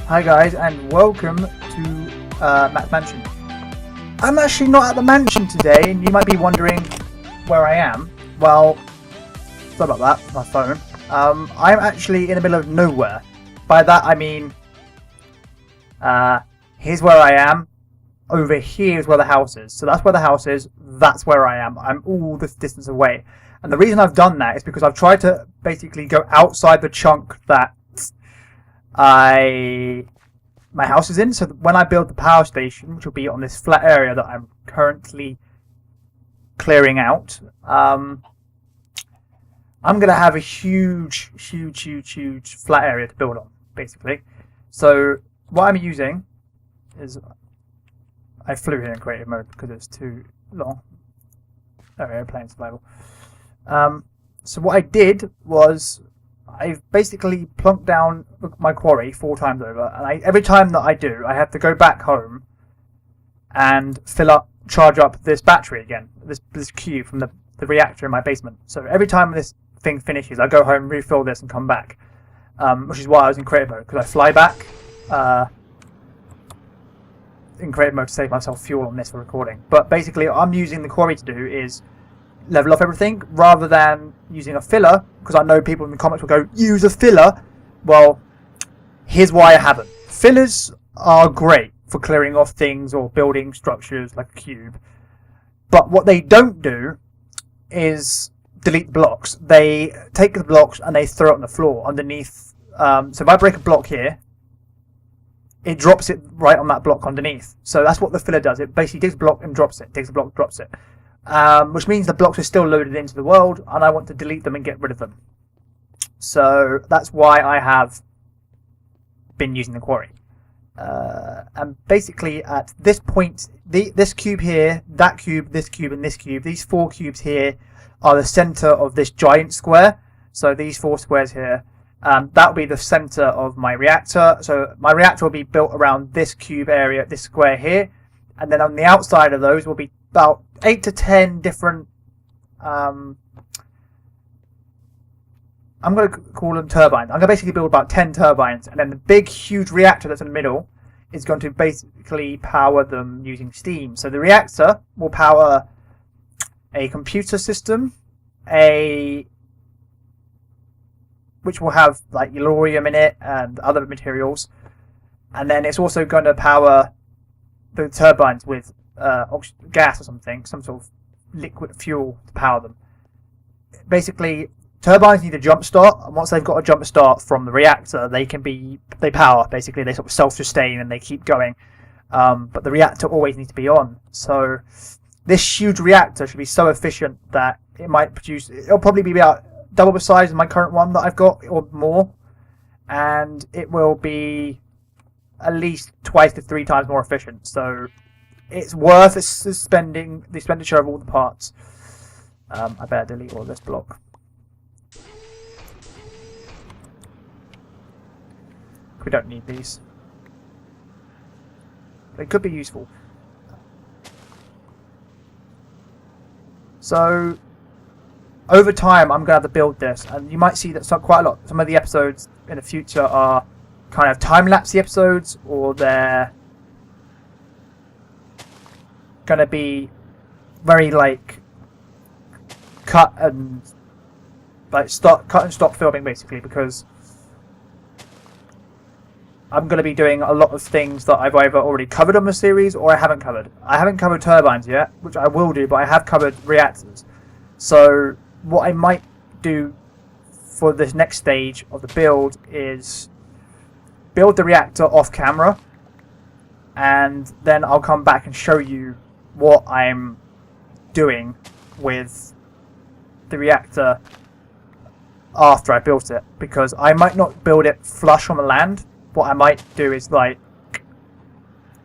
Hi guys, and welcome to Matt's Mansion. I'm actually not at the mansion today, and you might be wondering where I am. Well, sorry about that, my phone. I'm actually in the middle of nowhere. By that I mean, here's where I am. Over here is where the house is. So that's where the house is. That's where I am. I'm all this distance away. And the reason I've done that is because I've tried to basically go outside the chunk that my house is in. So when I build the power station, which will be on this flat area that I'm currently clearing out, I'm going to have a huge flat area to build on, basically. So what I'm using is, I flew here in creative mode because it's too long. Playing survival. So what I did was I've basically plunked down my quarry 4 times over, and every time that I do, I have to go back home and charge up this battery again, this cube from the reactor in my basement. So every time this thing finishes, I go home, refill this, and come back. Which is why I was in creative mode, because I fly back in creative mode to save myself fuel on this for recording. But basically, what I'm using the quarry to do is level off everything rather than using a filler, because I know people in the comments will go, use a filler. Well, here's why I haven't. Fillers are great for clearing off things or building structures like a cube, but what they don't do is delete blocks. They take the blocks and they throw it on the floor underneath. So if I break a block here, it drops it right on that block underneath. So that's what the filler does. It basically digs a block and drops it, digs a block, drops it. Which means the blocks are still loaded into the world, and I want to delete them and get rid of them. So that's why I have been using the quarry. And basically at this point, this cube here, that cube, this cube, and this cube, these 4 cubes here are the center of this giant square. So these 4 squares here, that will be the center of my reactor. So my reactor will be built around this cube area, this square here, and then on the outside of those will be about 8 to 10 different, I'm going to call them turbines. I'm going to basically build about 10 turbines, and then the big huge reactor that's in the middle is going to basically power them using steam. So the reactor will power a computer system, which will have like yellowrite in it and other materials, and then it's also going to power the turbines with gas or something, some sort of liquid fuel to power them. Basically, turbines need a jump start, and once they've got a jump start from the reactor, they power. Basically, they sort of self-sustain and they keep going. But the reactor always needs to be on. So this huge reactor should be so efficient that it'll probably be about double the size of my current one that I've got, or more, and it will be at least 2 to 3 times more efficient. So it's worth the expenditure of all the parts. I better delete all this block. We don't need these. They could be useful. So over time, I'm going to have to build this, and you might see that quite a lot. Some of the episodes in the future are kind of time-lapse episodes, or they're going to be very like cut and stop filming, basically, because I'm going to be doing a lot of things that I've either already covered on the series or I haven't covered. I haven't covered turbines yet, which I will do, but I have covered reactors. So what I might do for this next stage of the build is build the reactor off camera, and then I'll come back and show you what I'm doing with the reactor after I built it, because I might not build it flush on the land. What I might do is like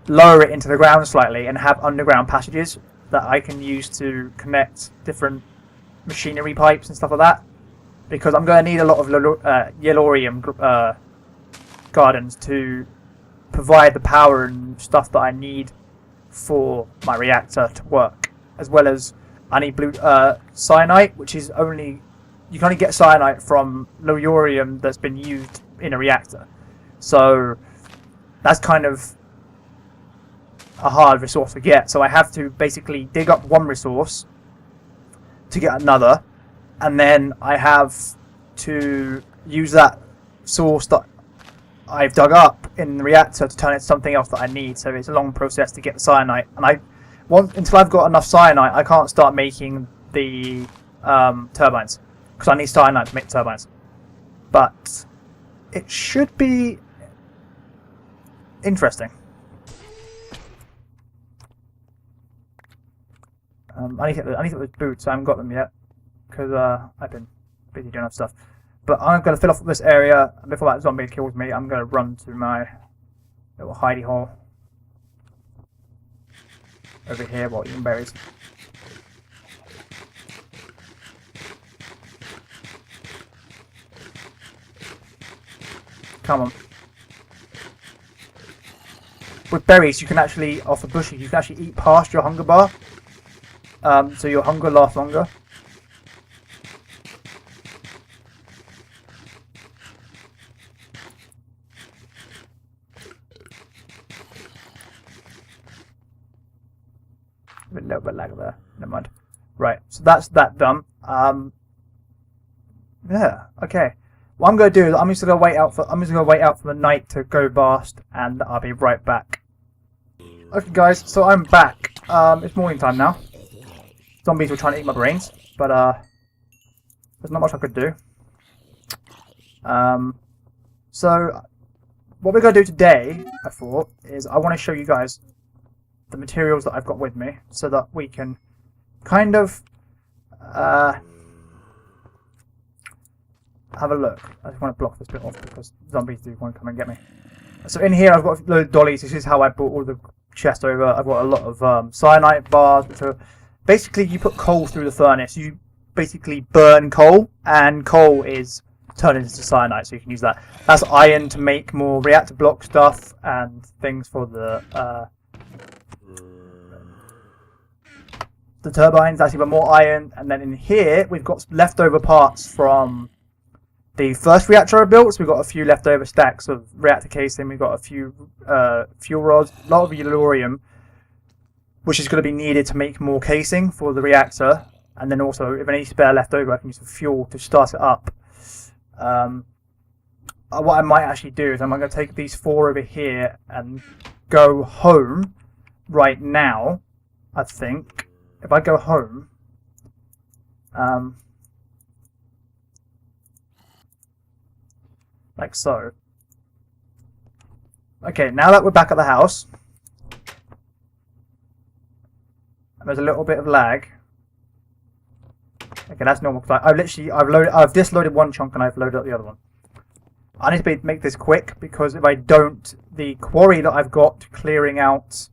lower it into the ground slightly and have underground passages that I can use to connect different machinery pipes and stuff like that, because I'm going to need a lot of yellowrite gardens to provide the power and stuff that I need for my reactor to work, as well as I need blue cyanite, which is you can only get cyanite from yellowrite that's been used in a reactor. So that's kind of a hard resource to get. So I have to basically dig up one resource to get another, and then I have to use that source that I've dug up in the reactor to turn it into something else that I need. So it's a long process to get the cyanite, and until I've got enough cyanite, I can't start making the turbines, because I need cyanite to make turbines. But it should be interesting. I need to get those boots. I haven't got them yet because I've been busy doing other stuff. But I'm going to fill off this area, and before that zombie kills me, I'm going to run to my little hidey hole over here while eating berries. Come on. With berries, you can actually, off the bushes, you can actually eat past your hunger bar. So your hunger lasts longer. A little bit lag there. Never mind. Right, so that's that done. Yeah. Okay. What I'm going to do is I'm just going to wait out for the night to go past, and I'll be right back. Okay, guys. So I'm back. It's morning time now. Zombies were trying to eat my brains, but there's not much I could do. So what we're going to do today, I thought, is I want to show you guys the materials that I've got with me, so that we can kind of have a look. I just want to block this bit off because zombies do want to come and get me. So in here I've got a load of dollies. This is how I brought all the chest over. I've got a lot of cyanite bars, which are basically you put coal through the furnace. You basically burn coal, and coal is turned into cyanite, so you can use that. That's iron to make more reactor block stuff and things for the turbines. That's even more iron. And then in here we've got leftover parts from the first reactor I built. So we've got a few leftover stacks of reactor casing. We've got a few fuel rods, a lot of yellowrite, which is going to be needed to make more casing for the reactor. And then also, if any spare left over, I can use the fuel to start it up. What I might actually do is I'm going to take these 4 over here and go home right now, I think. If I go home, like so. Okay, now that we're back at the house, and there's a little bit of lag. Okay, that's normal because I've disloaded one chunk and I've loaded up the other one. I need to make this quick because if I don't, the quarry that I've got clearing out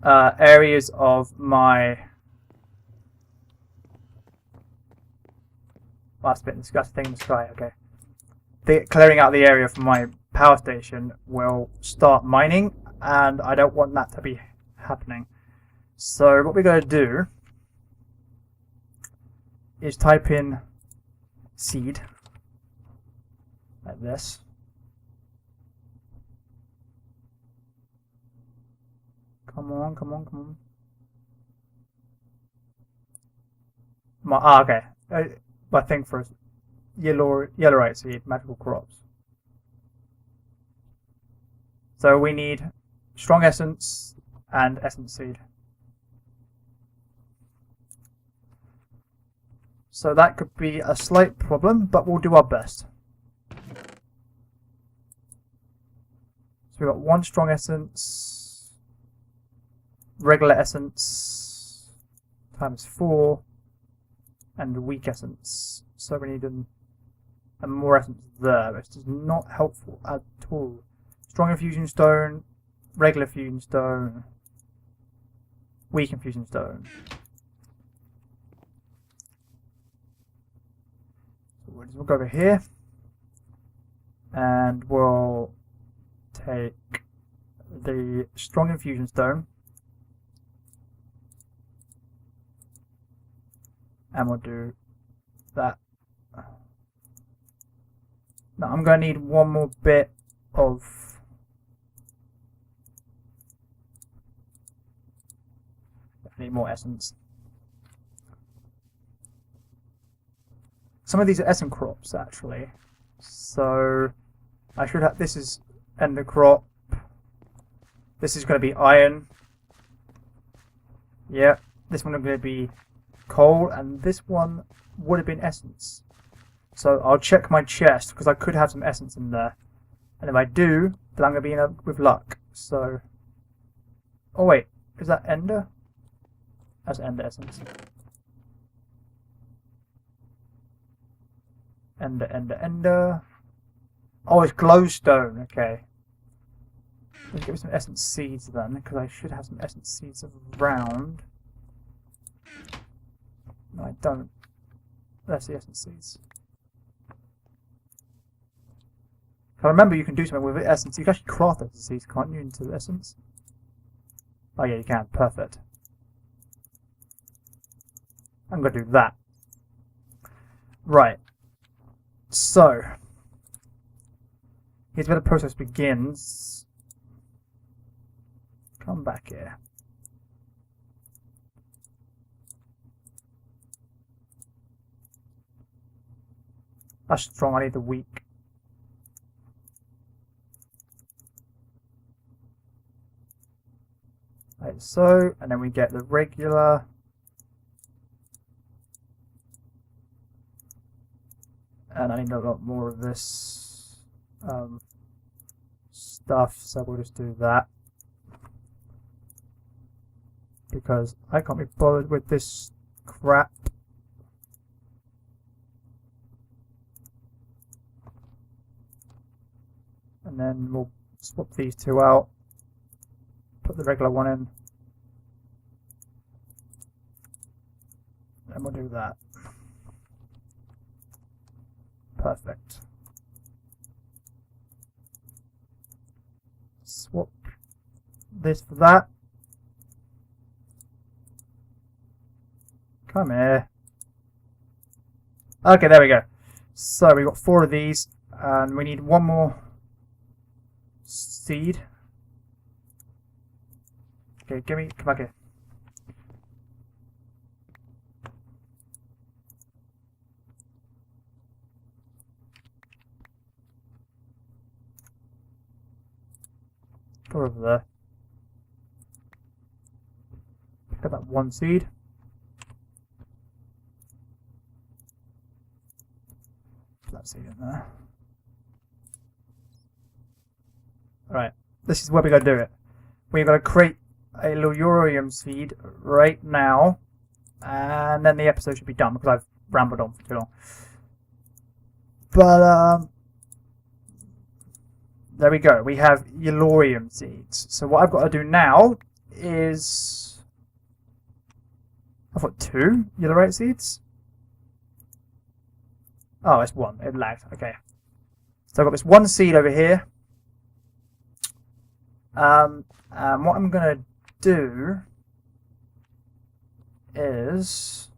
areas of my... Last bit disgusting in the sky, okay. Clearing out the area from my power station will start mining, and I don't want that to be happening. So what we're going to do is type in seed, like this. Come on, come on, come on. Okay. My thing for yellowrite seed, magical crops. So we need strong essence and essence seed. So that could be a slight problem, but we'll do our best. So we've got 1 strong essence, regular essence times 4, and weak essence. So we need a more essence there, which is not helpful at all. Strong infusion stone, regular infusion stone, weak infusion stone. So we'll go over here, and we'll take the strong infusion stone, and we'll do that. Now I'm going to need one more bit of Need more essence. Some of these are essence crops actually. So I should have. This is ender crop. This is going to be iron. Yeah. This one is going to be coal, and this one would have been essence. So I'll check my chest because I could have some essence in there, and if I do, then I'm going to be with luck. So, oh wait, is that ender? That's ender essence. Ender. Oh, it's glowstone. Okay. Let's give me some essence seeds then, because I should have some essence seeds around. No, I don't. That's the essence seeds. I remember you can do something with essence. You can actually craft essence seeds, can't you, into essence? Oh yeah, you can. Perfect. I'm going to do that. Right. So, here's where the process begins. Come back here. That's strong, I need the weak. Like so, and then we get the regular. And I need a lot more of this stuff, so we'll just do that. Because I can't be bothered with this crap. And then we'll swap these two out. Put the regular one in. And we'll do that. Perfect. Swap this for that. Come here. Okay, there we go. So we've got 4 of these, and we need 1 more seed. Okay, come back here. Go over there. Pick up that 1 seed. Put that seed in there. Alright, this is where we're going to do it. We're going to create a yellowrite seed right now, and then the episode should be done because I've rambled on for too long. But, there we go. We have yellowrite seeds. So what I've got to do now is... I've got 2 yellowrite seeds. Oh, it's 1. It lagged. Okay. So I've got this 1 seed over here. And what I'm going to do is...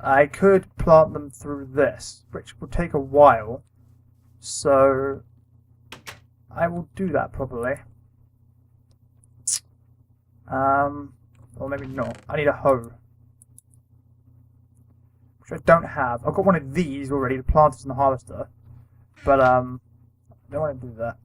I could plant them through this, which will take a while. So I will do that probably. Or maybe not. I need a hoe, which I don't have. I've got one of these already, the planters and the harvester, but I don't want to do that.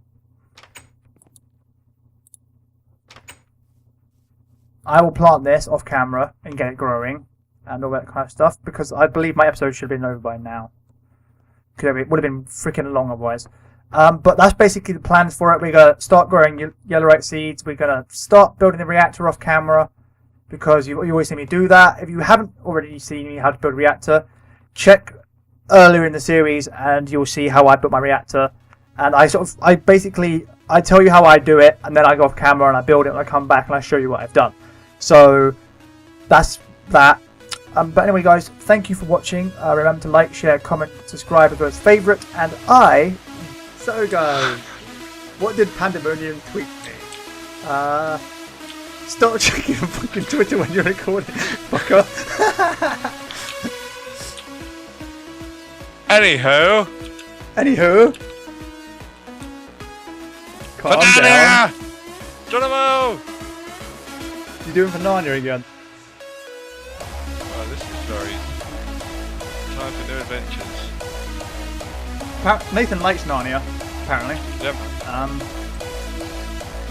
I will plant this off camera and get it growing and all that kind of stuff, because I believe my episode should have been over by now. It would have been freaking long otherwise. But that's basically the plans for it. We're going to start growing yellowrite seeds. We're going to start building the reactor off camera, because you always see me do that. If you haven't already seen me how to build a reactor, check earlier in the series and you'll see how I built my reactor. And I tell you how I do it, and then I go off camera and I build it, and I come back and I show you what I've done. So that's that. But anyway, guys, thank you for watching. Remember to like, share, comment, subscribe if it's favourite. And so guys, what did Pandemonium tweet me? Stop checking your fucking Twitter when you're recording, fucker. Anywho. Calm down. Geronimo! You doing for Narnia again? Oh, this is very... Time for new adventures. Nathan likes Narnia, apparently. Yep.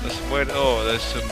There's some weird... Oh, there's some